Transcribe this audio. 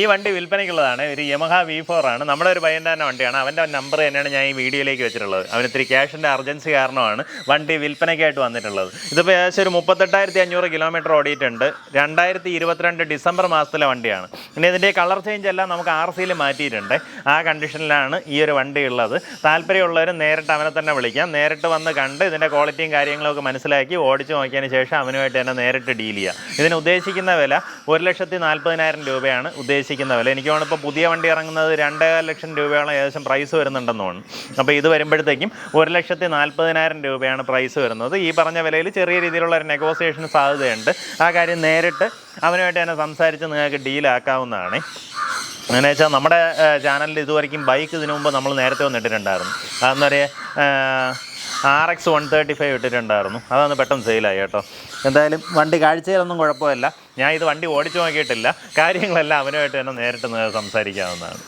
ഈ വണ്ടി വിൽപ്പനയ്ക്കുള്ളതാണ്. ഒരു യമഹ V4 ആണ്. നമ്മുടെ ഒരു പയ്യൻ്റെ തന്നെ വണ്ടിയാണ്. അവൻ്റെ നമ്പർ തന്നെയാണ് ഞാൻ ഈ വീഡിയോയിലേക്ക് വെച്ചിട്ടുള്ളത്. അവന് ഇത്തിരി ക്യാഷിൻ്റെ അർജൻസി കാരണമാണ് വണ്ടി വിൽപ്പനയ്ക്കായിട്ട് വന്നിട്ടുള്ളത്. ഇതിപ്പോൾ ഏകദേശം ഒരു 38,500 കിലോമീറ്റർ ഓടിയിട്ടുണ്ട്. 2022 ഡിസംബർ മാസത്തിലെ വണ്ടിയാണ്. പിന്നെ ഇതിൻ്റെ കളർ ചേഞ്ച് എല്ലാം നമുക്ക് RCയിൽ മാറ്റിയിട്ടുണ്ട്. ആ കണ്ടീഷനിലാണ് ഈ ഒരു വണ്ടി ഉള്ളത്. താല്പര്യമുള്ളവർ നേരിട്ട് അവനെ തന്നെ വിളിക്കാം. നേരിട്ട് വന്ന് കണ്ട് ഇതിൻ്റെ ക്വാളിറ്റിയും കാര്യങ്ങളൊക്കെ മനസ്സിലാക്കി ഓടിച്ച് നോക്കിയതിന് ശേഷം അവനുമായിട്ട് തന്നെ നേരിട്ട് ഡീൽ ചെയ്യാം. ഇതിന് ഉദ്ദേശിക്കുന്ന വില 1,40,000 രൂപയാണ് ഉദ്ദേശിക്കുന്ന വില. എനിക്ക് തോന്നുന്നു ഇപ്പോൾ പുതിയ വണ്ടി ഇറങ്ങുന്നത് 2,5 ലക്ഷം രൂപയോളം ഏകദേശം പ്രൈസ് വരുന്നുണ്ടെന്ന് തോന്നുന്നു. അപ്പോൾ ഇത് വരുമ്പോഴത്തേക്കും 1,40,000 രൂപയാണ് പ്രൈസ് വരുന്നത്. ഈ പറഞ്ഞ വിലയിൽ ചെറിയ രീതിയിലുള്ള ഒരു നെഗോസിയേഷന് സാധ്യതയുണ്ട്. ആ കാര്യം നേരിട്ട് അവനുമായിട്ട് തന്നെ സംസാരിച്ച് നിങ്ങൾക്ക് ഡീലാക്കാവുന്നതാണ്. അങ്ങനെ വെച്ചാൽ നമ്മുടെ ചാനലിൽ ഇതുവരെയും ബൈക്ക് ഇതിനു മുമ്പ് നമ്മൾ നേരത്തെ വന്നിട്ടുണ്ടായിരുന്നു. അതെന്ന് പറയുക RX 135 ഇട്ടിട്ടുണ്ടായിരുന്നു. അതൊന്ന് പെട്ടെന്ന് സെയിലായി കേട്ടോ. എന്തായാലും വണ്ടി കാഴ്ചയിലൊന്നും കുഴപ്പമില്ല. ഞാൻ ഇത് വണ്ടി ഓടിച്ചു നോക്കിയിട്ടില്ല. കാര്യങ്ങളെല്ലാം അവനുമായിട്ട് തന്നെ നേരിട്ട് സംസാരിക്കാവുന്നതാണ്.